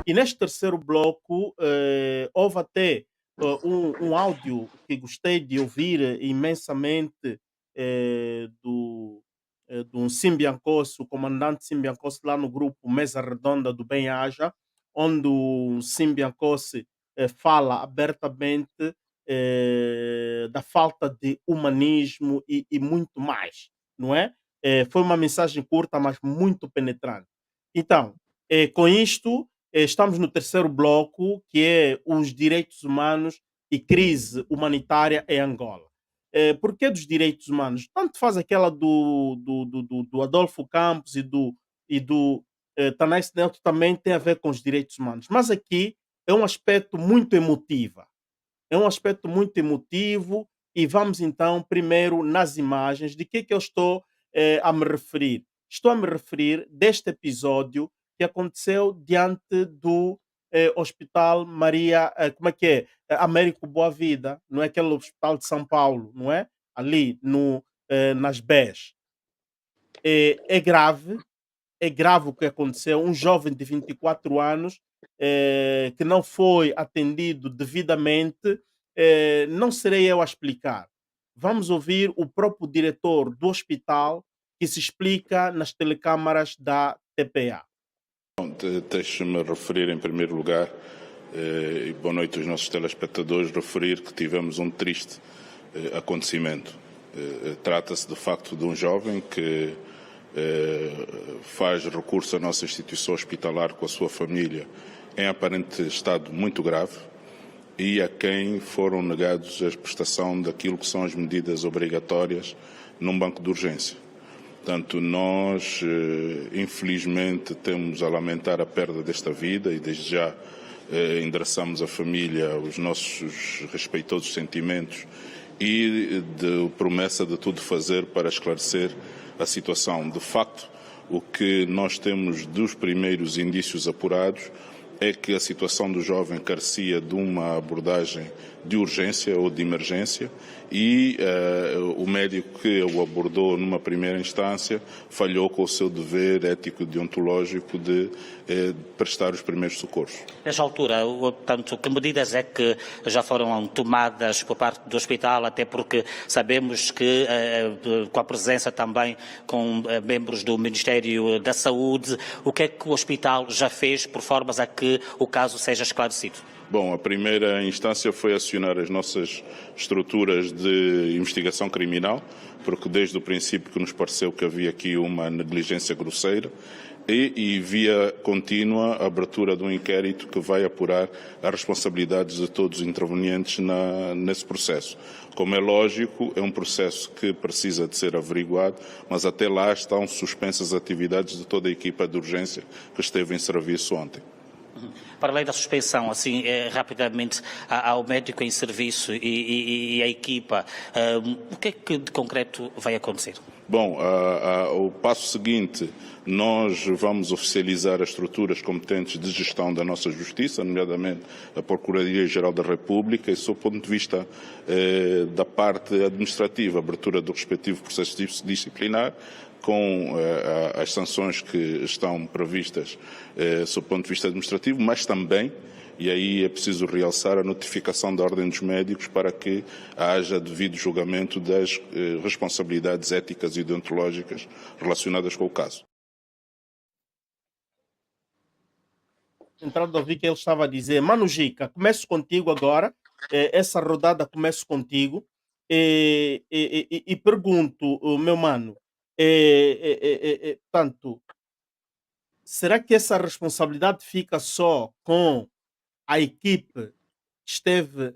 E neste terceiro bloco, houve até um áudio que gostei de ouvir imensamente de um Simbiancos, o comandante Simbiancos, lá no grupo Mesa Redonda do Bem-Aja, onde o Simbiancos fala abertamente da falta de humanismo e muito mais, não é? Foi uma mensagem curta, mas muito penetrante. Então, com isto, estamos no terceiro bloco, que é os direitos humanos e crise humanitária em Angola. Por que dos direitos humanos? Tanto faz aquela do Adolfo Campos e do Tanais Neto também tem a ver com os direitos humanos. Mas aqui é um aspecto muito emotivo. É um aspecto muito emotivo e vamos então primeiro nas imagens. De que eu estou a me referir? Estou a me referir deste episódio que aconteceu diante do Hospital Maria, como é que é? Américo Boa Vida, não é aquele hospital de São Paulo, não é? Ali no, nas BES. É grave o que aconteceu. Um jovem de 24 anos que não foi atendido devidamente, não serei eu a explicar. Vamos ouvir o próprio diretor do hospital que se explica nas telecâmaras da TPA. Deixe-me referir em primeiro lugar, e boa noite aos nossos telespectadores, referir que tivemos um triste acontecimento. Trata-se de facto de um jovem que faz recurso à nossa instituição hospitalar com a sua família em aparente estado muito grave e a quem foram negados a prestação daquilo que são as medidas obrigatórias num banco de urgência. Portanto, nós, infelizmente, temos a lamentar a perda desta vida e, desde já, endereçamos à família os nossos respeitosos sentimentos e de promessa de tudo fazer para esclarecer a situação. De facto, o que nós temos dos primeiros indícios apurados é que a situação do jovem carecia de uma abordagem de urgência ou de emergência e o médico que o abordou numa primeira instância falhou com o seu dever ético e deontológico de prestar os primeiros socorros. Nesta altura, portanto, que medidas é que já foram tomadas por parte do hospital, até porque sabemos que com a presença também com membros do Ministério da Saúde, o que é que o hospital já fez por formas a que o caso seja esclarecido? Bom, a primeira instância foi acionar as nossas estruturas de investigação criminal, porque desde o princípio que nos pareceu que havia aqui uma negligência grosseira e via contínua a abertura de um inquérito que vai apurar as responsabilidades de todos os intervenientes nesse processo. Como é lógico, é um processo que precisa de ser averiguado, mas até lá estão suspensas as atividades de toda a equipa de urgência que esteve em serviço ontem. Para além da suspensão, assim, rapidamente ao médico em serviço e à equipa, o que é que de concreto vai acontecer? Bom, o passo seguinte, nós vamos oficializar as estruturas competentes de gestão da nossa Justiça, nomeadamente a Procuradoria-Geral da República, e sob o ponto de vista da parte administrativa, abertura do respectivo processo disciplinar, com as sanções que estão previstas sob o ponto de vista administrativo, mas também, e aí é preciso realçar, a notificação da Ordem dos Médicos para que haja devido julgamento das responsabilidades éticas e deontológicas relacionadas com o caso. Entrando a ouvir que ele estava a dizer, Mano Gica, começo contigo agora, essa rodada começo contigo, e pergunto, meu mano, portanto, será que essa responsabilidade fica só com a equipe que esteve,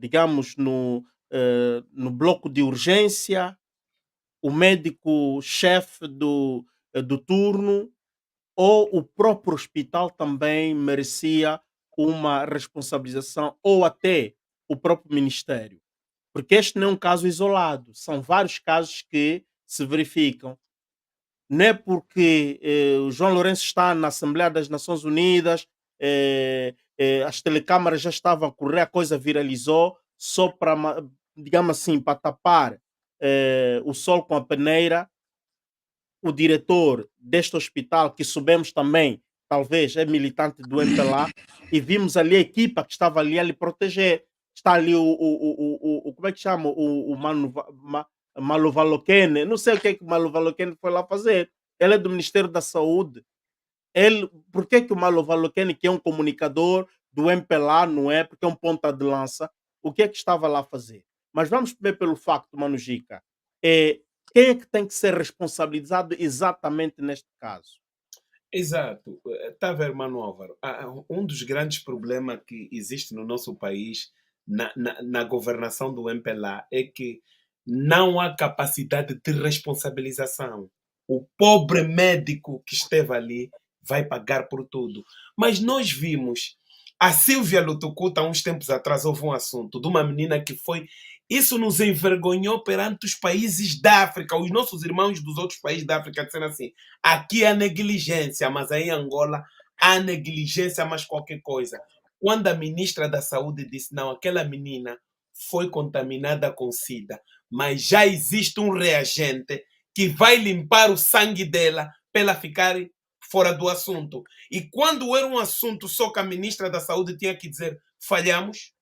digamos, no bloco de urgência? o médico-chefe do turno ou o próprio hospital também merecia uma responsabilização ou até o próprio ministério? Porque este não é um caso isolado, são vários casos que se verificam. Não é porque o João Lourenço está na Assembleia das Nações Unidas, as telecâmaras já estavam a correr, a coisa viralizou, só para, digamos assim, para tapar o sol com a peneira. O diretor deste hospital, que soubemos também, talvez é militante do MPLA, e vimos ali a equipa que estava ali a lhe proteger. Está ali como é que chama? O Maluvalokene, não sei o que é que o Maluvalokene foi lá fazer. Ele é do Ministério da Saúde. Ele, por que que o Maluvalokene, que é um comunicador do MPLA, não é? Porque é um ponta de lança, o que é que estava lá a fazer? Mas vamos ver pelo facto, Manujica. É, quem é que tem que ser responsabilizado exatamente neste caso? Exato. Está a ver, Mano Álvaro? Um dos grandes problemas que existe no nosso país na governação do MPLA é que não há capacidade de responsabilização. O pobre médico que esteve ali vai pagar por tudo. Mas nós vimos a Silvia Lutucuta, há uns tempos atrás, houve um assunto de uma menina que foi. Isso nos envergonhou perante os países da África, os nossos irmãos dos outros países da África, dizendo assim: aqui há negligência, mas aí em Angola há negligência, mais qualquer coisa. Quando a ministra da Saúde disse: não, aquela menina foi contaminada com SIDA, mas já existe um reagente que vai limpar o sangue dela para ela ficar fora do assunto. E quando era um assunto só que a ministra da Saúde tinha que dizer: falhamos,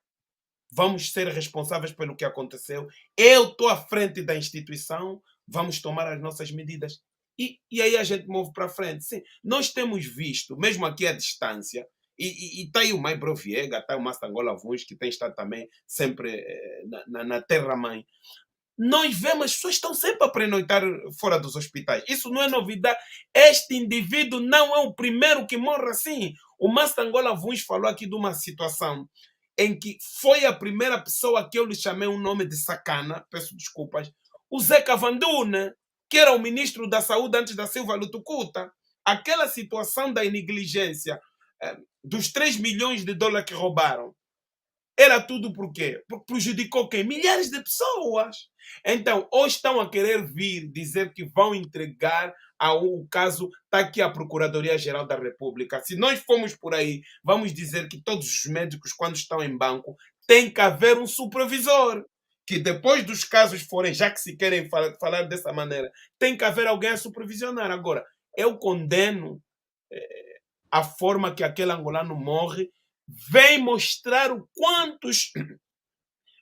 vamos ser responsáveis pelo que aconteceu, eu estou à frente da instituição, vamos tomar as nossas medidas. E aí a gente move para frente. Sim, nós temos visto, mesmo aqui à distância, e está aí o Maibro Viega, está o Mastangola Vuns, que tem estado também sempre na terra-mãe. Nós vemos, as pessoas estão sempre a pernoitar fora dos hospitais. Isso não é novidade. Este indivíduo não é o primeiro que morre assim. O Mastangola Vuns falou aqui de uma situação em que foi a primeira pessoa que eu lhe chamei um nome de sacana, peço desculpas, o Zé Cavanduna, que era o ministro da Saúde antes da Silva Lutucuta. Aquela situação da negligência, dos 3 milhões de dólares que roubaram, era tudo por quê? Porque prejudicou quem? Milhares de pessoas. Então, hoje estão a querer vir dizer que vão entregar o caso, está aqui a Procuradoria-Geral da República. Se nós formos por aí, vamos dizer que todos os médicos, quando estão em banco, tem que haver um supervisor. Que depois dos casos forem, já que se querem falar dessa maneira, tem que haver alguém a supervisionar. Agora, eu condeno a forma que aquele angolano morre, vem mostrar o quantos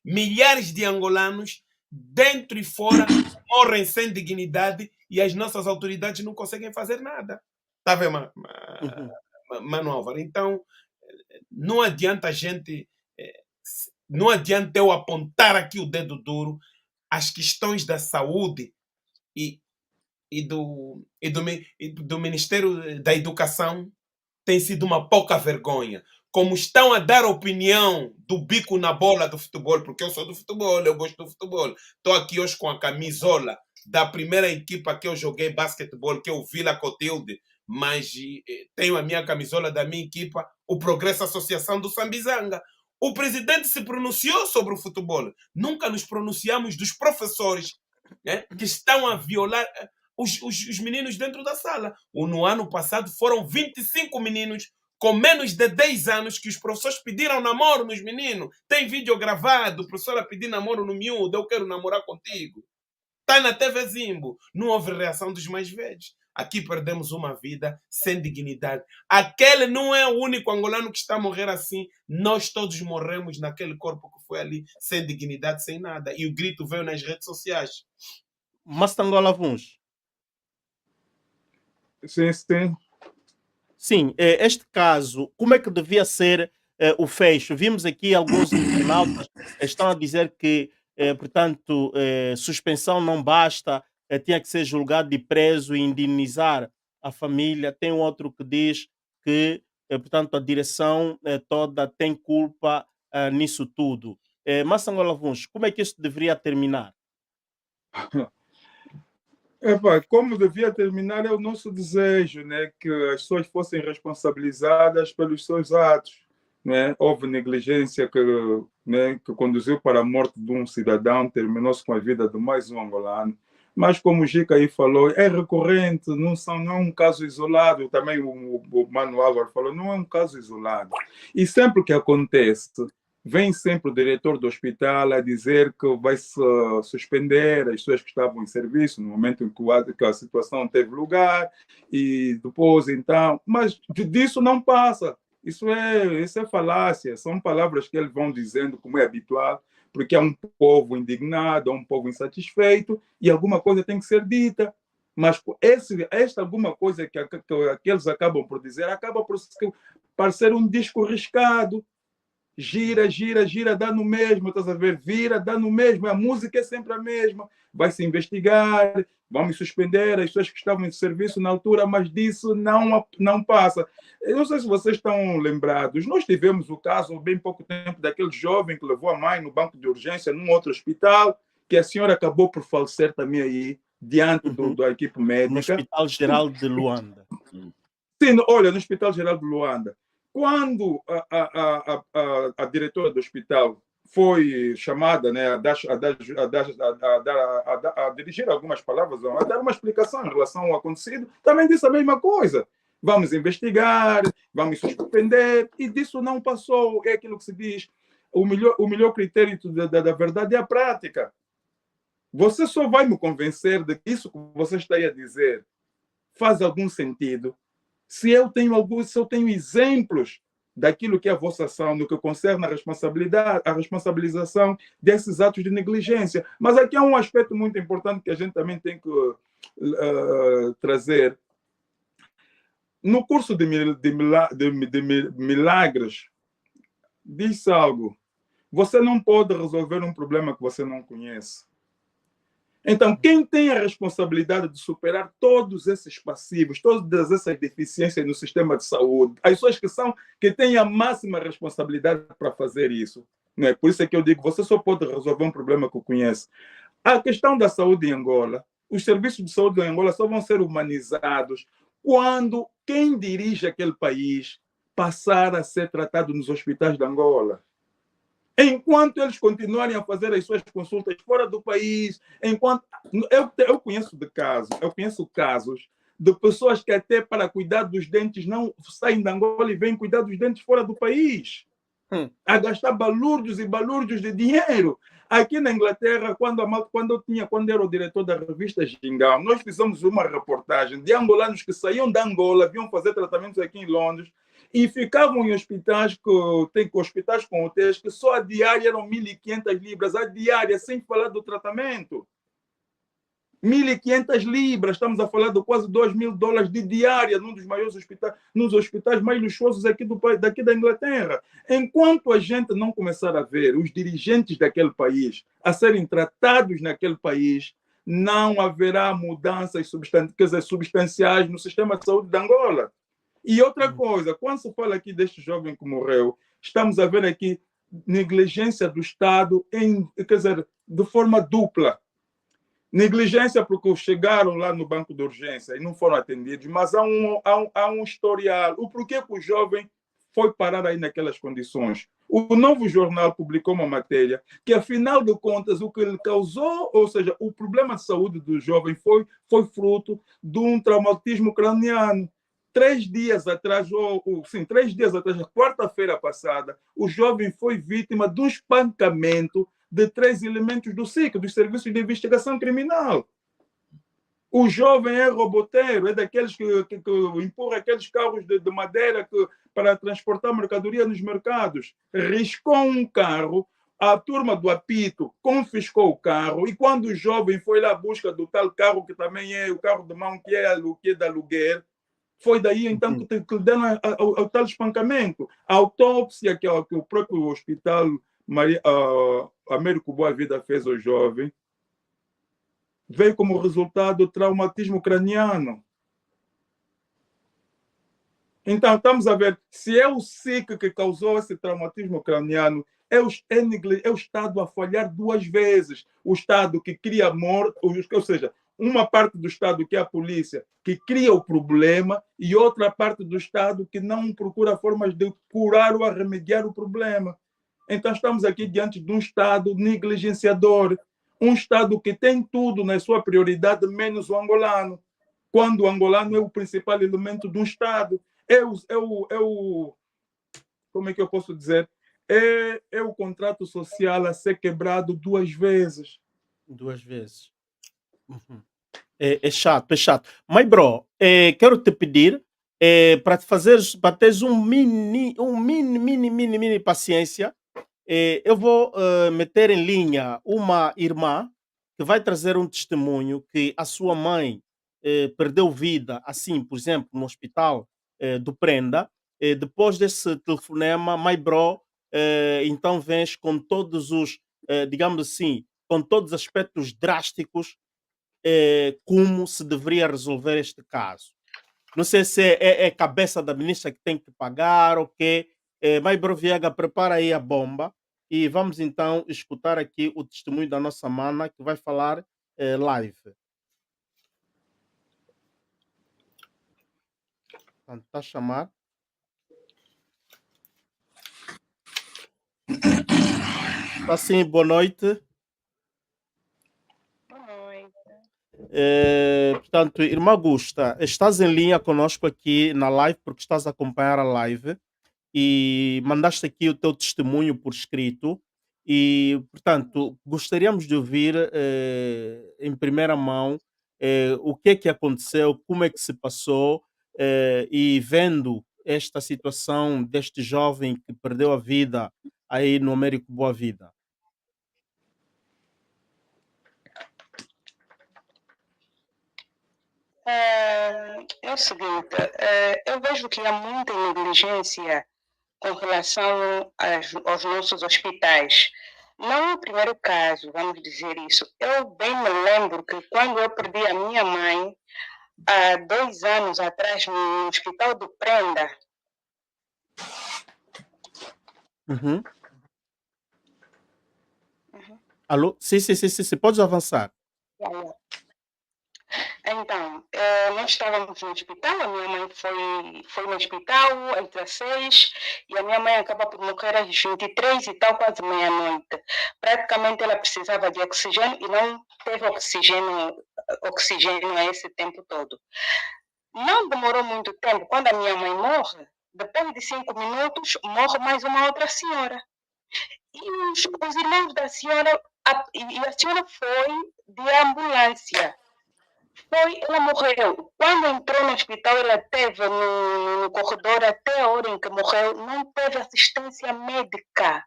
milhares de angolanos, dentro e fora, morrem sem dignidade e as nossas autoridades não conseguem fazer nada. Está a ver, Mano Álvaro? Então, não adianta a gente, não adianta eu apontar aqui o dedo duro. As questões da saúde e do Ministério da Educação tem sido uma pouca vergonha. Como estão a dar opinião do bico na bola do futebol, porque eu sou do futebol, eu gosto do futebol. Estou aqui hoje com a camisola da primeira equipa que eu joguei basquetebol, que é o Vila Cotilde, mas tenho a minha camisola da minha equipa, o Progresso Associação do Sambizanga. O presidente se pronunciou sobre o futebol. Nunca nos pronunciamos dos professores, né, que estão a violar os meninos dentro da sala. No ano passado foram 25 meninos com menos de 10 anos que os professores pediram namoro nos meninos. Tem vídeo gravado, o professor a pedir namoro no miúdo, eu quero namorar contigo. Está na TV Zimbo. Não houve reação dos mais velhos. Aqui perdemos uma vida sem dignidade. Aquele não é o único angolano que está a morrer assim. Nós todos morremos naquele corpo que foi ali, sem dignidade, sem nada. E o grito veio nas redes sociais. Mastangola Vuns. Sim. Sim, este caso, como é que devia ser o fecho? Vimos aqui alguns internautas estão a dizer que, portanto, suspensão não basta, tinha que ser julgado e preso e indenizar a família. Tem outro que diz que, portanto, a direção toda tem culpa nisso tudo. Massangola Vuns, como é que isso deveria terminar? Epá, como devia terminar é o nosso desejo, né? Que as pessoas fossem responsabilizadas pelos seus atos. Né? Houve negligência né, que conduziu para a morte de um cidadão, terminou-se com a vida de mais um angolano. Mas, como o Gica aí falou, é recorrente, não é um caso isolado. Também o Mano Álvaro falou, não é um caso isolado. E sempre que acontece, vem sempre o diretor do hospital a dizer que vai se suspender as pessoas que estavam em serviço no momento em que a situação teve lugar, e depois, então... Mas disso não passa. Isso é falácia, são palavras que eles vão dizendo, como é habitual, porque é um povo indignado, é um povo insatisfeito, e alguma coisa tem que ser dita. Mas esta alguma coisa que eles acabam por dizer, acaba por parecer um disco riscado. Gira, gira, gira, dá no mesmo, estás a ver? Vira, dá no mesmo, a música é sempre a mesma. Vai se investigar, vamos suspender as pessoas que estavam em serviço na altura, mas disso não passa. Eu não sei se vocês estão lembrados, nós tivemos o caso há bem pouco tempo daquele jovem que levou a mãe no banco de urgência num outro hospital, que a senhora acabou por falecer também aí, diante da equipe médica. No Hospital Geral de Luanda. Sim, olha, no Hospital Geral de Luanda. Quando a diretora do hospital foi chamada, né, a dirigir algumas palavras, a dar uma explicação em relação ao acontecido, também disse a mesma coisa. Vamos investigar, vamos suspender, e disso não passou. É aquilo que se diz, o melhor critério da verdade é a prática. Você só vai me convencer de que isso que você está aí a dizer faz algum sentido se eu tenho exemplos daquilo que é a vossa ação no que concerne a responsabilização desses atos de negligência. Mas aqui há um aspecto muito importante que a gente também tem que trazer. No curso de milagres, diz algo. Você não pode resolver um problema que você não conhece. Então, quem tem a responsabilidade de superar todos esses passivos, todas essas deficiências no sistema de saúde, as pessoas que têm a máxima responsabilidade para fazer isso, não é? Por isso é que eu digo, você só pode resolver um problema que conhece. A questão da saúde em Angola, os serviços de saúde em Angola só vão ser humanizados quando quem dirige aquele país passar a ser tratado nos hospitais de Angola. Enquanto eles continuarem a fazer as suas consultas fora do país, eu conheço casos de pessoas que até para cuidar dos dentes não saem de Angola e vêm cuidar dos dentes fora do país, a gastar balúrdios e balúrdios de dinheiro. Aqui na Inglaterra, quando eu era o diretor da revista Gingão, nós fizemos uma reportagem de angolanos que saíam da Angola, vinham fazer tratamentos aqui em Londres, e ficavam em hospitais com hotéis que só a diária eram 1.500 libras, a diária, sem falar do tratamento. 1.500 libras, estamos a falar de quase $2.000 de diária num dos maiores hospitais, nos hospitais mais luxuosos daqui da Inglaterra. Enquanto a gente não começar a ver os dirigentes daquele país a serem tratados naquele país, não haverá mudanças substanciais no sistema de saúde de Angola. E outra coisa, quando se fala aqui deste jovem que morreu, estamos a ver aqui negligência do Estado, de forma dupla. Negligência porque chegaram lá no banco de urgência e não foram atendidos, mas há um historial. O porquê que o jovem foi parar aí naquelas condições? O Novo Jornal publicou uma matéria que, afinal de contas, o que ele causou, ou seja, o problema de saúde do jovem foi fruto de um traumatismo craniano. 3 dias atrás, quarta-feira passada, o jovem foi vítima de um espancamento de 3 elementos do SIC, dos Serviços de Investigação Criminal. O jovem é roboteiro, é daqueles que empurra aqueles carros de madeira para transportar mercadoria nos mercados. Riscou um carro, a turma do apito confiscou o carro, e quando o jovem foi lá à busca do tal carro, que também é o carro de mão, que é da aluguer, foi daí então que deram ao tal espancamento. A autópsia que o próprio hospital Américo Boa Vida fez ao jovem veio como resultado do traumatismo craniano. Então, estamos a ver, se é o SIC que causou esse traumatismo craniano, é o Estado a falhar 2 vezes. O Estado que cria morte, ou seja, uma parte do Estado, que é a polícia, que cria o problema, e outra parte do Estado que não procura formas de curar ou remediar o problema. Então, estamos aqui diante de um Estado negligenciador, um Estado que tem tudo na sua prioridade, menos o angolano, quando o angolano é o principal elemento de um Estado. Como é que eu posso dizer? É o contrato social a ser quebrado 2 vezes. 2 vezes. Uhum. É chato, é chato. Mas, bro, quero te pedir para te fazeres, para teres mini paciência. Eu vou meter em linha uma irmã que vai trazer um testemunho que a sua mãe perdeu vida, assim, por exemplo, no hospital do Prenda. Depois desse telefonema, my bro, então vens com todos os, digamos assim, com todos os aspectos drásticos como se deveria resolver este caso. Não sei se é cabeça da ministra que tem que pagar ou quê. Mas, bro Viega, prepara aí a bomba e vamos então escutar aqui o testemunho da nossa mana que vai falar live. Portanto, está a chamar. Está sim, boa noite. Boa noite. Portanto, irmã Augusta, estás em linha conosco aqui na live porque estás a acompanhar a live e mandaste aqui o teu testemunho por escrito e, portanto, gostaríamos de ouvir em primeira mão o que é que aconteceu, como é que se passou e vendo esta situação deste jovem que perdeu a vida aí no Américo Boa Vida. É o seguinte, eu vejo que há muita negligência com relação aos nossos hospitais. Não é o primeiro caso, vamos dizer isso. Eu bem me lembro que quando eu perdi a minha mãe, há 2 anos atrás, no Hospital do Prenda. Uhum. Uhum. Alô? Sim, podes avançar. Então, nós estávamos no hospital, a minha mãe foi no hospital entre as 6 e a minha mãe acaba por morrer às 23 e tal, quase meia-noite. Praticamente ela precisava de oxigênio e não teve oxigênio a esse tempo todo. Não demorou muito tempo, quando a minha mãe morre, depois de 5 minutos, morre mais uma outra senhora. E os irmãos da senhora, e a senhora foi de ambulância. Ela morreu. Quando entrou no hospital, ela teve no corredor até a hora em que morreu, não teve assistência médica.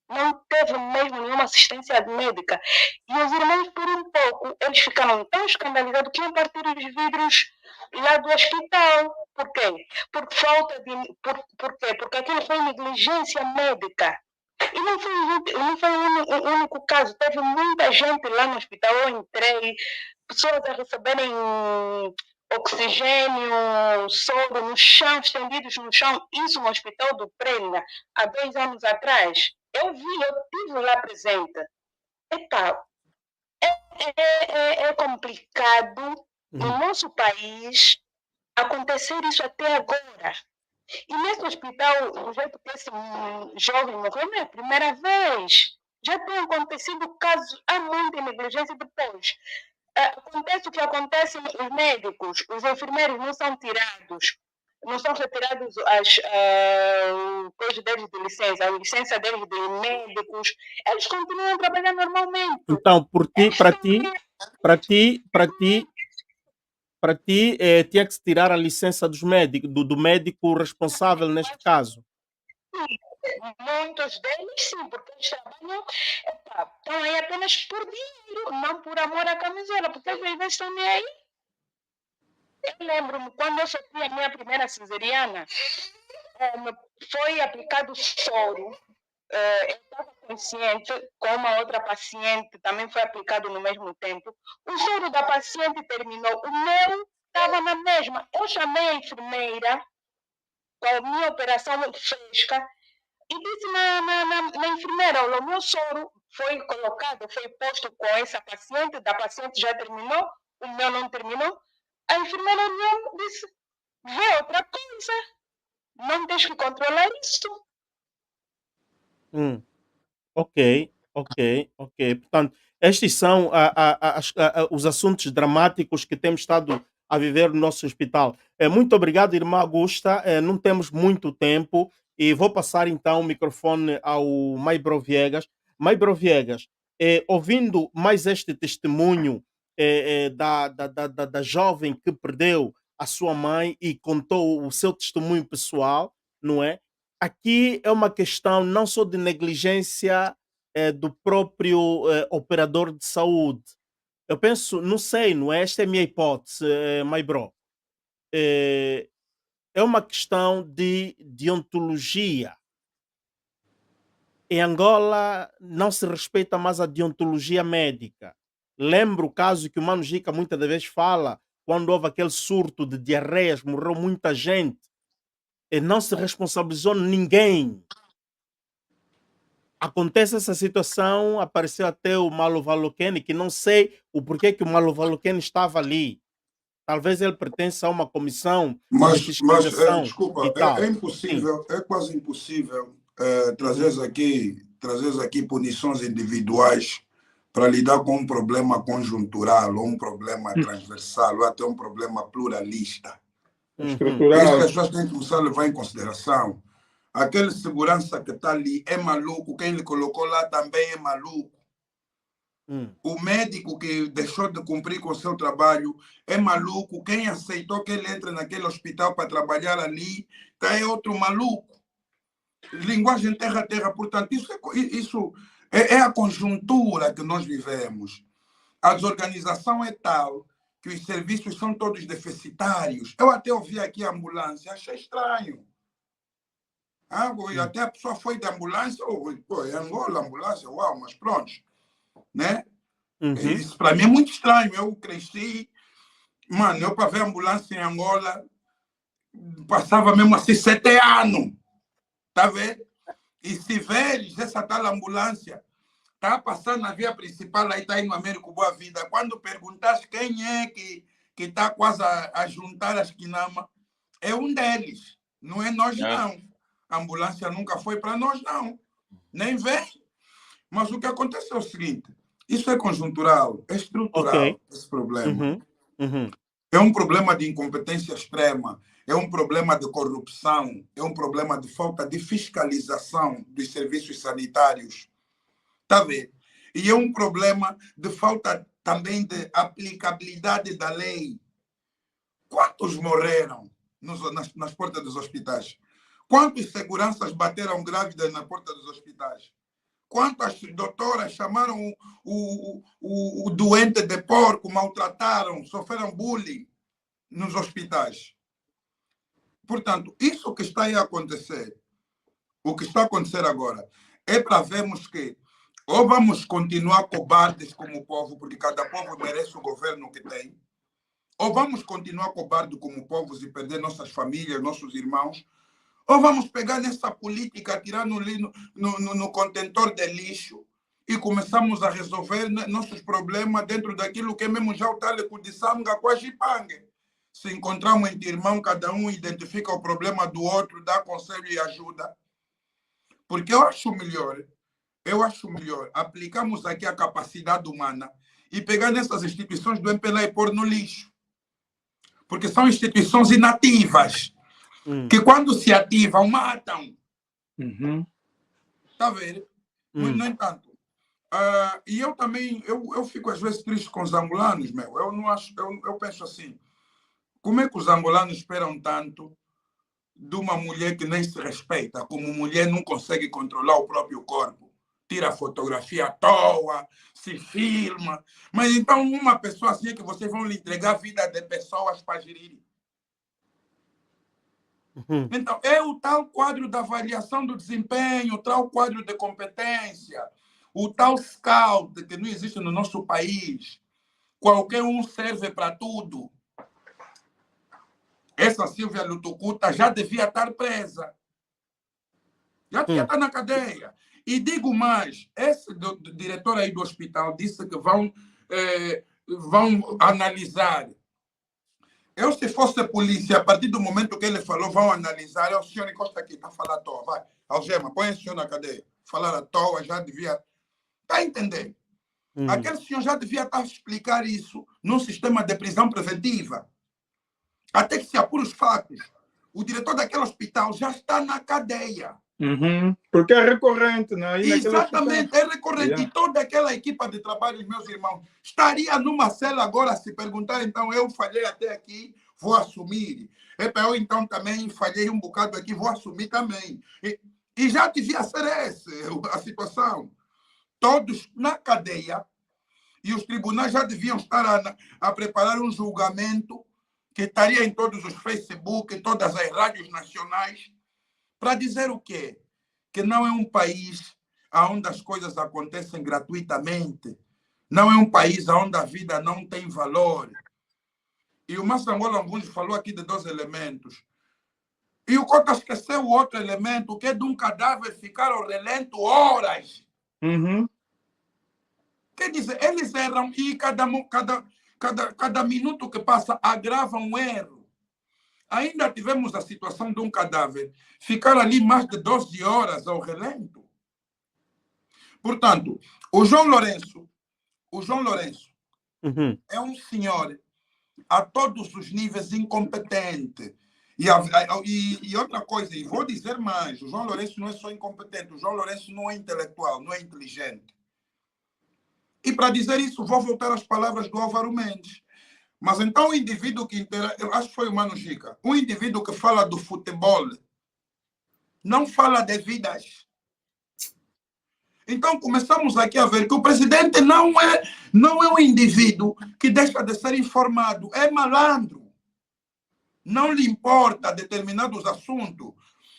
Não teve mesmo nenhuma assistência médica. E os irmãos, por um pouco, eles ficaram tão escandalizados que iam partir os vidros lá do hospital. Por quê? Por falta de. Por quê? Porque aquilo foi negligência médica. E não foi o único caso. Teve muita gente lá no hospital. Eu entrei, pessoas a receberem oxigênio, soro no chão, estendidos no chão. Isso no Hospital do Prenda, há 2 anos atrás. Eu estive lá presente. Epa, é complicado no nosso país acontecer isso até agora. E nesse hospital, do jeito que esse jovem morreu, não é a primeira vez. Já tem acontecido casos, há muita negligência depois. Acontece o que acontece, os médicos, os enfermeiros não são tirados, não são retirados coisas deles de licença, a licença deles de médicos, eles continuam a trabalhar normalmente. Então, para ti, tinha que se tirar a licença dos médicos, do médico responsável neste caso. Muitos deles sim, porque eles trabalham, estão aí apenas por dinheiro, não por amor à camisola, porque às vezes estão nem aí. Eu lembro-me, quando eu sofri a minha primeira cesariana, foi aplicado soro. Eu estava consciente, com uma outra paciente, também foi aplicado no mesmo tempo. O soro da paciente terminou, o meu estava na mesma. Eu chamei a enfermeira, com a minha operação fresca, e disse na enfermeira: o meu soro foi colocado, foi posto com essa paciente, da paciente já terminou, o meu não terminou. A enfermeira olhou e disse: vê outra coisa, não tens que controlar isto. Hum. Ok, ok, ok. Portanto, estes são os assuntos dramáticos que temos estado a viver no nosso hospital. Muito obrigado, irmã Augusta. Não temos muito tempo e vou passar então o microfone ao Maibro Viegas. Maibro Viegas, ouvindo mais este testemunho da jovem que perdeu a sua mãe e contou o seu testemunho pessoal, não é? Aqui é uma questão não só de negligência do próprio operador de saúde. Eu penso, não sei, não é? Esta é a minha hipótese, my bro. Eh, É uma questão de deontologia. Em Angola não se respeita mais a deontologia médica. Lembro o caso que o Mano Jica muitas das vezes fala, quando houve aquele surto de diarreias, morreu muita gente, e não se responsabilizou ninguém. Acontece essa situação, apareceu até o Malo Valokene, que não sei o porquê que o Malo Valokene estava ali. Talvez ele pertença a uma comissão de fiscalização e desculpa, é tal. Sim. impossível, é quase impossível trazeres aqui punições individuais para lidar com um problema conjuntural, ou um problema transversal, ou até um problema pluralista. É isso que as pessoas têm que começar a levar em consideração. Aquele segurança que está ali é maluco, quem lhe colocou lá também é maluco. O médico que deixou de cumprir com o seu trabalho é maluco. Quem aceitou que ele entre naquele hospital para trabalhar ali é outro maluco. Linguagem terra-terra. Portanto, isso é a conjuntura que nós vivemos. A desorganização é tal que os serviços são todos deficitários. Eu até ouvi aqui a ambulância, achei estranho. Até a pessoa foi de ambulância, em Angola, ambulância, uau, mas pronto. Né? Isso para mim é muito estranho. Eu cresci, mano, eu para ver ambulância em Angola passava mesmo assim 7 anos, tá vendo? E se veres essa tal ambulância tá passando na via principal, aí tá indo Américo Boa Vida, quando perguntas quem é que está quase a juntar as quinamas, é um deles, não é nós não. A ambulância nunca foi para nós não, nem vem. Mas o que acontece é o seguinte, isso é conjuntural, é estrutural, esse problema. É um problema de incompetência extrema, é um problema de corrupção, é um problema de falta de fiscalização dos serviços sanitários. Está vendo? E é um problema de falta também de aplicabilidade da lei. Quantos morreram nas portas dos hospitais? Quantos seguranças bateram grávidas na porta dos hospitais? Quantas doutoras chamaram o doente de porco, maltrataram, sofreram bullying nos hospitais? Portanto, isso que está aí a acontecer, o que está a acontecer agora, é para vermos que ou vamos continuar cobardes como povo, porque cada povo merece o governo que tem, ou vamos continuar cobardes como povos e perder nossas famílias, nossos irmãos, ou vamos pegar nessa política, tirar no contentor de lixo e começamos a resolver nossos problemas dentro daquilo que é mesmo já o taleco de sanga com a jipangue. Se encontramos entre irmãos, cada um identifica o problema do outro, dá conselho e ajuda. Porque eu acho melhor aplicamos aqui a capacidade humana e pegar nessas instituições do MPLA e pôr no lixo. Porque são instituições inativas. Que quando se ativam, matam. Está vendo? No entanto, e eu também, eu fico às vezes triste com os angolanos, meu. Eu penso assim, como é que os angolanos esperam tanto de uma mulher que nem se respeita, como mulher não consegue controlar o próprio corpo? Tira fotografia à toa, se filma. Mas então uma pessoa assim é que vocês vão lhe entregar a vida de pessoas para gerir. Então, é o tal quadro da avaliação do desempenho, o tal quadro de competência, o tal scout que não existe no nosso país. Qualquer um serve para tudo. Essa Silvia Lutucuta já devia estar presa. Já devia estar na cadeia. E digo mais, esse diretor aí do hospital disse que vão vão analisar. Eu, se fosse polícia, a partir do momento que ele falou, vão analisar. O senhor encosta aqui, está falando à toa. Vai, Algema, põe esse senhor na cadeia. Falar à toa, já devia... Está a entender? Aquele senhor já devia estar a explicar isso num sistema de prisão preventiva. Até que se apure os fatos. O diretor daquele hospital já está na cadeia. Porque é recorrente, não é? Exatamente, é recorrente. E toda aquela equipa de trabalho, meus irmãos, estaria numa cela agora a se perguntar, então, eu falhei até aqui, vou assumir. Eu, então, também falhei um bocado aqui, vou assumir também. E já devia ser essa a situação. Todos na cadeia, e os tribunais já deviam estar a preparar um julgamento que estaria em todos os Facebook, em todas as rádios nacionais, para dizer o quê? Que não é um país onde as coisas acontecem gratuitamente, não é um país onde a vida não tem valor. E o Massangola Angunes falou aqui de 2 elementos. E o Cota esqueceu o outro elemento, que é de um cadáver ficar ao relento horas. Quer dizer, eles erram e cada minuto que passa agrava um erro. Ainda tivemos a situação de um cadáver ficar ali mais de 12 horas ao relento. Portanto, o João Lourenço é um senhor a todos os níveis incompetente. E outra coisa, e vou dizer mais, o João Lourenço não é só incompetente, o João Lourenço não é intelectual, não é inteligente. E para dizer isso, vou voltar às palavras do Álvaro Mendes. Mas então o indivíduo que... Eu acho que foi o Mano Gica. Um indivíduo que fala do futebol não fala de vidas. Então começamos aqui a ver que o presidente não é um indivíduo que deixa de ser informado. É malandro. Não lhe importa determinados assuntos.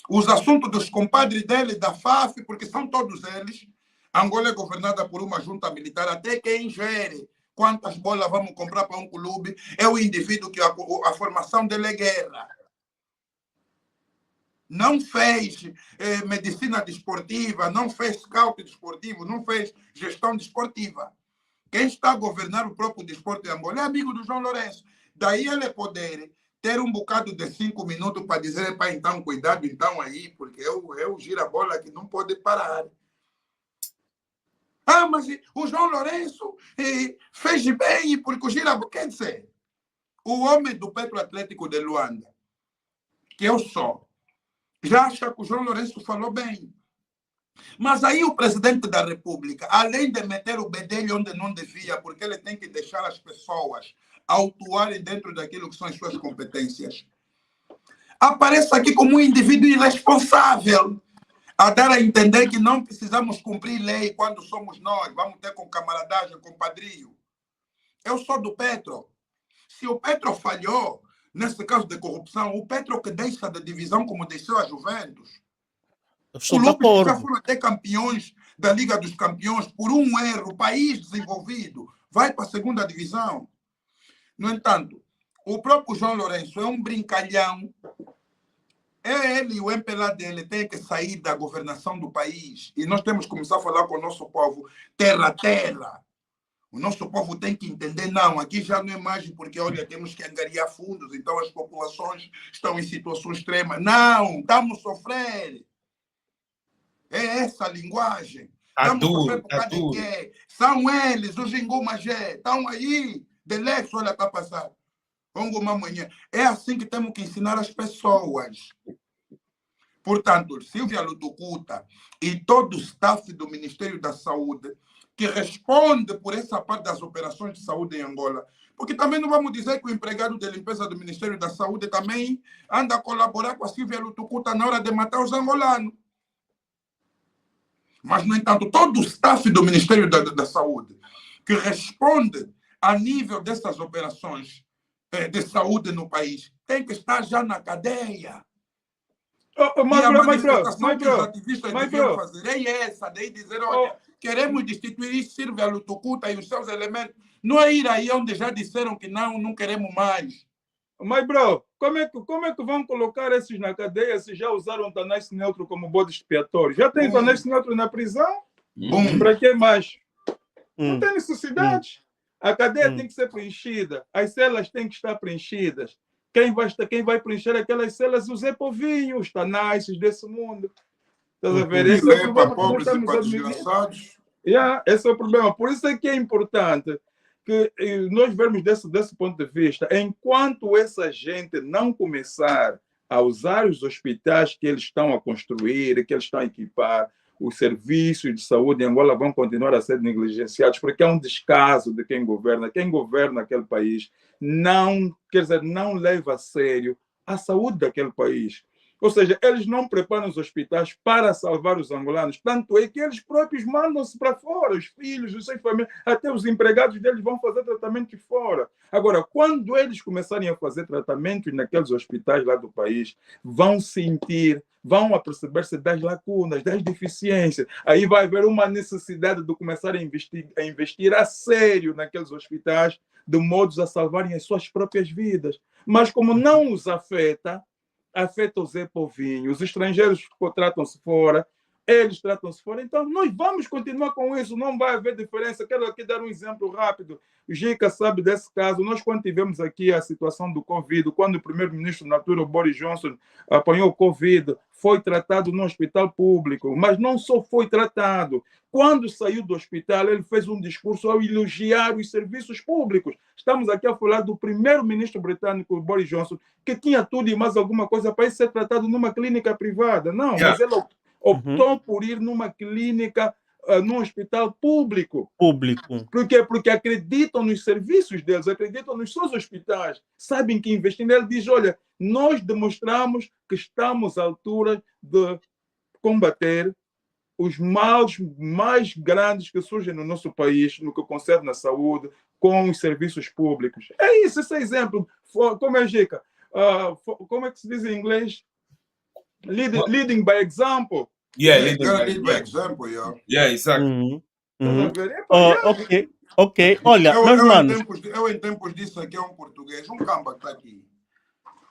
Os assuntos dos compadres dele, da FAF, porque são todos eles. Angola é governada por uma junta militar. Até quem gere quantas bolas vamos comprar para um clube é o indivíduo que a formação dele é guerra. Não fez medicina desportiva, não fez scout desportivo, não fez gestão desportiva. Quem está a governar o próprio desporto de Angola é amigo do João Lourenço. Daí ele poder ter um bocado de 5 minutos para dizer, para então, cuidado então aí, porque eu giro a bola que não pode parar. Ah, mas o João Lourenço fez bem porque o Girabo... Quer dizer, o homem do Petro Atlético de Luanda, que eu sou, já acha que o João Lourenço falou bem. Mas aí o presidente da República, além de meter o bedelho onde não devia, porque ele tem que deixar as pessoas autuarem dentro daquilo que são as suas competências, aparece aqui como um indivíduo irresponsável, a dar a entender que não precisamos cumprir lei quando somos nós, vamos ter com camaradagem, compadrio. Eu sou do Petro. Se o Petro falhou, nesse caso de corrupção, o Petro que deixa da divisão como deixou a Juventus. Os clubes já foram até campeões da Liga dos Campeões por um erro, país desenvolvido, vai para a 2ª divisão. No entanto, o próprio João Lourenço é um brincalhão. Ele e o MPLA dele têm que sair da governação do país. E nós temos que começar a falar com o nosso povo terra a terra. O nosso povo tem que entender, não, aqui já não é mais porque, olha, temos que angariar fundos, então as populações estão em situação extrema. Não, estamos a sofrer. É essa a linguagem. Estamos a sofrer por causa de quê? São eles, os Ingumagé, estão aí, de Lex, olha, está passando. Amanhã. É assim que temos que ensinar as pessoas. Portanto, Silvia Lutucuta e todo o staff do Ministério da Saúde, que responde por essa parte das operações de saúde em Angola, porque também não vamos dizer que o empregado de limpeza do Ministério da Saúde também anda a colaborar com a Silvia Lutucuta na hora de matar os angolanos. Mas, no entanto, todo o staff do Ministério da Saúde, que responde a nível dessas operações de saúde no país, tem que estar já na cadeia. E a manifestação que os ativistas deviam fazer é essa, daí dizer, olha, queremos destituir Silvia Lutucuta e os seus elementos. Não é ir aí onde já disseram que não queremos mais. Mas, bro, como é que vão colocar esses na cadeia se já usaram o Tanais Neutro como bode expiatório? Já tem Tanais Neutro na prisão? Para que mais? Não tem necessidade. A cadeia tem que ser preenchida, as celas têm que estar preenchidas. Quem vai preencher aquelas celas? Os Zé Povinho, os Tanais desse mundo. Estás a ver? Esse é o problema que nós estamos a admitir. Esse é o problema. Por isso é que é importante que nós vermos desse ponto de vista, enquanto essa gente não começar a usar os hospitais que eles estão a construir, que eles estão a equipar, os serviços de saúde em Angola vão continuar a ser negligenciados, porque é um descaso de quem governa. Quem governa aquele país não leva a sério a saúde daquele país. Ou seja, eles não preparam os hospitais para salvar os angolanos. Tanto é que eles próprios mandam-se para fora, os filhos, os seus familiares, até os empregados deles vão fazer tratamento fora. Agora, quando eles começarem a fazer tratamentos naqueles hospitais lá do país, vão aperceber-se das lacunas, das deficiências. Aí vai haver uma necessidade de começar a investir a sério naqueles hospitais, de modos a salvarem as suas próprias vidas. Mas como não os afeta o Zé Povinho, os estrangeiros tratam-se fora, eles tratam-se fora, então nós vamos continuar com isso, não vai haver diferença. Quero aqui dar um exemplo rápido. O Gica sabe desse caso. Nós, quando tivemos aqui a situação do Covid, quando o primeiro-ministro na altura, o Boris Johnson, apanhou o Covid, foi tratado no hospital público, mas não só foi tratado. Quando saiu do hospital, ele fez um discurso ao elogiar os serviços públicos. Estamos aqui a falar do primeiro-ministro britânico, Boris Johnson, que tinha tudo e mais alguma coisa para ser tratado numa clínica privada. Não, mas ele optou por ir numa clínica, num hospital público. Por quê? Porque acreditam nos serviços deles, acreditam nos seus hospitais, sabem que investindo. Ele diz, olha, nós demonstramos que estamos à altura de combater os males mais grandes que surgem no nosso país, no que concerne à saúde, com os serviços públicos. É isso, esse é exemplo. Como é, Gica? Como é que se diz em inglês? Leading by example. Lead by example, exactly. Ok. Olha, eu em tempos disso aqui é um português, um camba que está aqui.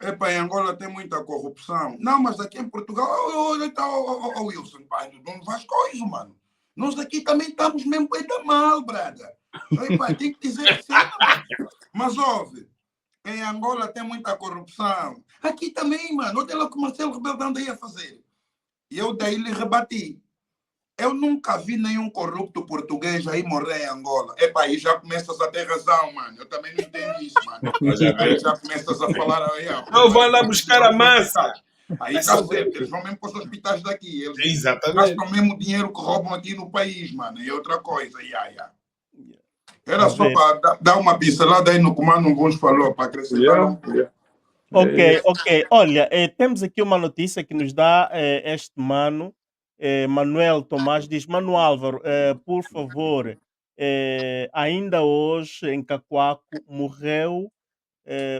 Em Angola tem muita corrupção. Não, mas aqui em Portugal, olha, está o Wilson, pai, não faz coisa, mano. Nós aqui também estamos mesmo bem da mal, brada. Tem que dizer assim. Mas ouve, em Angola tem muita corrupção. Aqui também, mano. Olha lá o que o Marcelo Rebelo anda aí a fazer. E eu daí lhe rebati. Eu nunca vi nenhum corrupto português aí morrer em Angola. Aí já começas a ter razão, mano. Eu também não entendi isso, mano. Aí já começas a falar aí. Não vai lá buscar a massa. Aí está certo. Eles vão mesmo para os hospitais daqui. Eles gastam mesmo o dinheiro que roubam aqui no país, mano. E outra coisa. Era só para dar uma pincelada aí no que o Mano Buns falou, para acrescentar um pouco. Ok. Olha, temos aqui uma notícia que nos dá este mano, Manuel Tomás, diz: Mano Álvaro, por favor, ainda hoje em Cacoaco morreu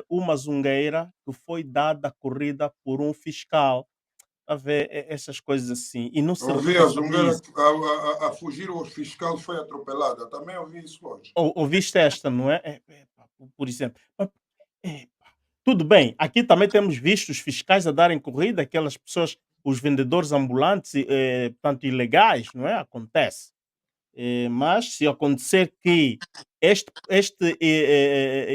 uma zungueira que foi dada corrida por um fiscal. A ver essas coisas assim. E não se ouvi a zungueira a fugir, o fiscal foi atropelada. Também ouvi isso hoje. Ouviste esta, não é? Por exemplo. Tudo bem, aqui também temos visto os fiscais a darem corrida, aquelas pessoas, os vendedores ambulantes, portanto, ilegais, não é? Acontece. Mas se acontecer que este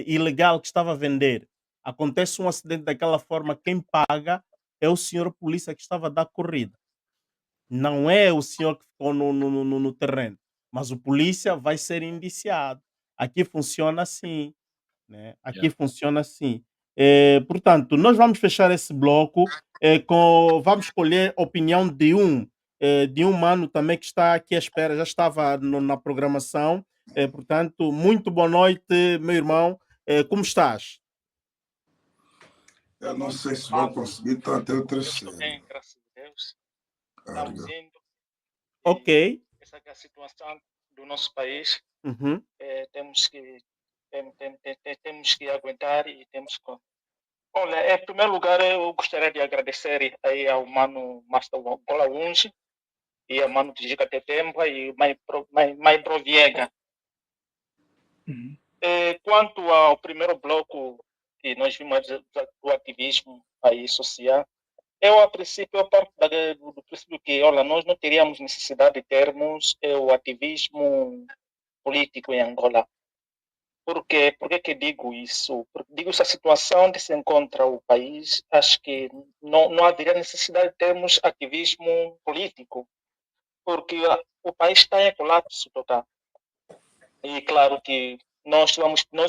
ilegal que estava a vender, acontece um acidente daquela forma, quem paga é o senhor polícia que estava a dar corrida. Não é o senhor que ficou no terreno, mas o polícia vai ser indiciado. Aqui funciona assim, né? Aqui funciona assim. Portanto, nós vamos fechar esse bloco vamos escolher a opinião de um mano também que está aqui à espera, já estava na programação. Portanto, muito boa noite, meu irmão. Como estás? Eu não sei se vou conseguir estar até o terceiro. Bem, graças a Deus. Estamos indo. Ok. Essa é a situação do nosso país. Uhum. Temos que aguentar e temos que... Olha, em primeiro lugar, eu gostaria de agradecer aí ao mano Master Gola Unge e ao mano Tijica Tetemba e Mãe Proviega. Quanto ao primeiro bloco que nós vimos do ativismo aí social, eu, a princípio, parto do princípio que, olha, nós não teríamos necessidade de termos o ativismo político em Angola. Por quê? Por que que digo isso? Porque digo essa situação onde se encontra o país, acho que não haveria necessidade de termos ativismo político, porque o país está em colapso total. E claro que nós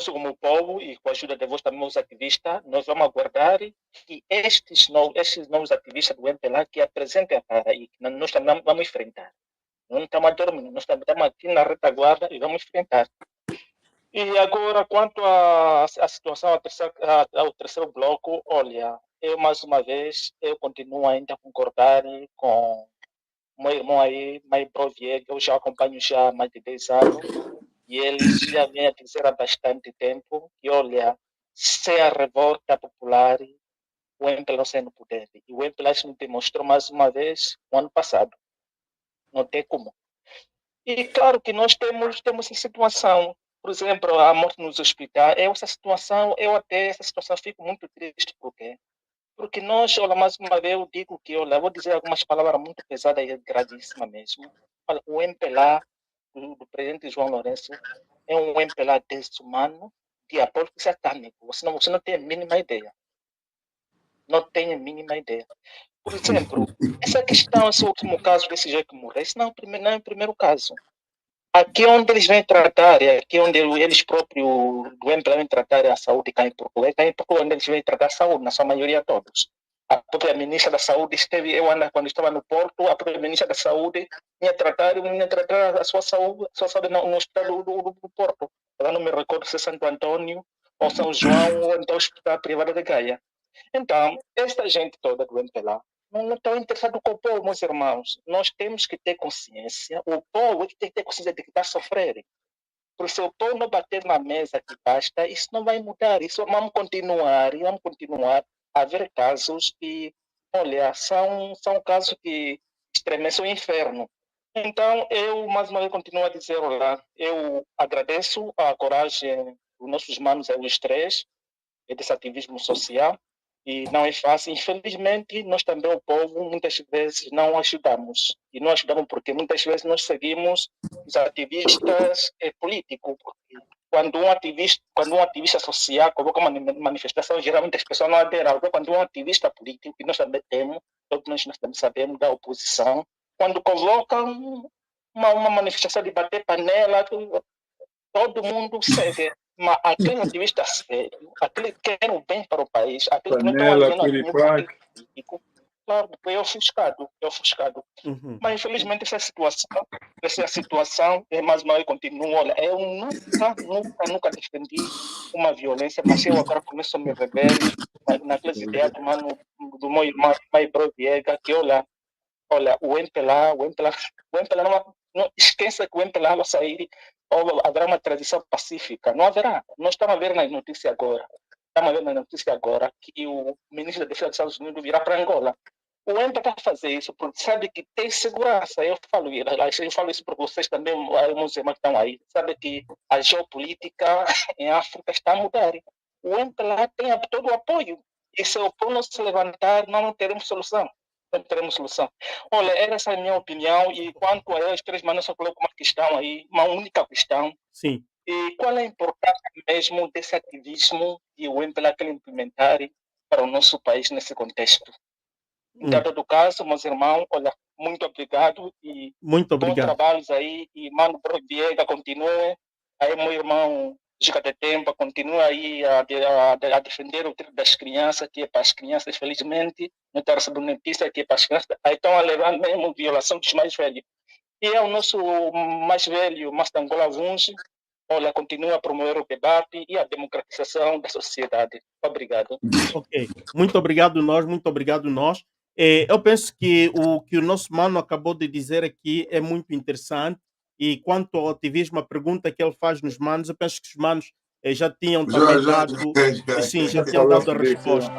como povo, e com a ajuda de vós também, os ativistas, nós vamos aguardar que estes novos ativistas do MPLA que apresentem a cara e que nós também vamos enfrentar. Não estamos a dormir, nós estamos aqui na retaguarda e vamos enfrentar. E agora, quanto à situação, ao terceiro bloco, olha, eu mais uma vez, eu continuo ainda a concordar com o meu irmão aí, Maibro Viega, eu já acompanho já há mais de 10 anos, e ele já vem a dizer há bastante tempo que, olha, se a revolta popular, o MPLA sai no poder. E o MPLA se demonstrou mais uma vez no ano passado. Não tem como. E claro que nós temos essa situação. Por exemplo, a morte nos hospitais, essa situação fico muito triste. Por quê? Porque nós, olha, mais uma vez, eu digo que, olha, vou dizer algumas palavras muito pesadas e gravíssimas mesmo. Olha, o MPLA do presidente João Lourenço é um MPLA desumano, diabólico e satânico. Você não tem a mínima ideia. Não tem a mínima ideia. Por exemplo, essa questão, esse último caso desse jeito que morreu, esse não é o primeiro caso. Aqui onde eles vêm tratar, aqui onde eles próprios do MPLA vêm tratar a saúde cá em Portugal onde eles vêm tratar a saúde, na sua maioria todos. A própria ministra da Saúde esteve, quando estava no Porto, a própria ministra da Saúde vinha tratar a sua saúde no hospital do Porto. Eu não me recordo se é Santo Antônio, ou São João, ou então o Hospital Privado de Gaia. Então, esta gente toda do MPLA não estão interessados com o povo, meus irmãos. Nós temos que ter consciência, o povo tem que ter consciência de que está sofrendo. Porque se o povo não bater na mesa que basta, isso não vai mudar. Isso vamos continuar a haver casos que, olha, são casos que estremecem o inferno. Então, eu, mais uma vez, continuo a dizer, olha, eu agradeço a coragem dos nossos manos, os três, desse ativismo social, e não é fácil. Infelizmente, nós também, o povo, muitas vezes não ajudamos. E não ajudamos porque muitas vezes nós seguimos os ativistas políticos. Quando um ativista social coloca uma manifestação, geralmente as pessoas não aderem. Agora, quando um ativista político, que nós também temos, todos nós também sabemos da oposição, quando coloca uma manifestação de bater panela, todo mundo segue. Mas aquele ativista sério, aquele que quer o bem para o país, aquele que não está Panela, alienado político, claro, é ofuscado. Uhum. Mas infelizmente essa situação é mais uma vez continua. Olha, eu nunca defendi uma violência, mas eu agora começo a me rever naquelas ideias do meu irmão Maibro Viega, que olha, o MPLA não esqueça que o MPLA vai sair, ou haverá uma transição pacífica. Não haverá. Nós estamos a ver nas notícias agora que o ministro da Defesa dos Estados Unidos virá para Angola. O MPLA está a fazer isso porque sabe que tem segurança. Eu falo isso para vocês também, meus irmãos que estão aí. Sabe que a geopolítica em África está a mudar. O MPLA tem todo o apoio. E se o povo não se levantar, não teremos solução. Não teremos solução. Olha, essa é a minha opinião. E quanto a esses três manos, eu coloco uma questão aí, uma única questão. Sim. E qual é a importância mesmo desse ativismo e o MPLA que ele implementar para o nosso país nesse contexto? Em todo caso, meus irmãos, olha, muito obrigado e muito obrigado. Bons trabalhos aí. E Mano Viega, continue. Aí, meu irmão Giga de Tempo, continua aí a defender o direito das crianças, que é para as crianças, felizmente. Não está recebendo notícia que é para as crianças. Aí estão a levar mesmo violação dos mais velhos. E é o nosso mais velho, Master Angola Vunge. Olha, continua a promover o debate e a democratização da sociedade. Obrigado. Ok. Muito obrigado nós. Eu penso que o nosso mano acabou de dizer aqui é muito interessante. E quanto ao ativismo, a pergunta que ele faz nos manos, eu penso que os manos já tinham também dado, sim, já tinham dado a resposta.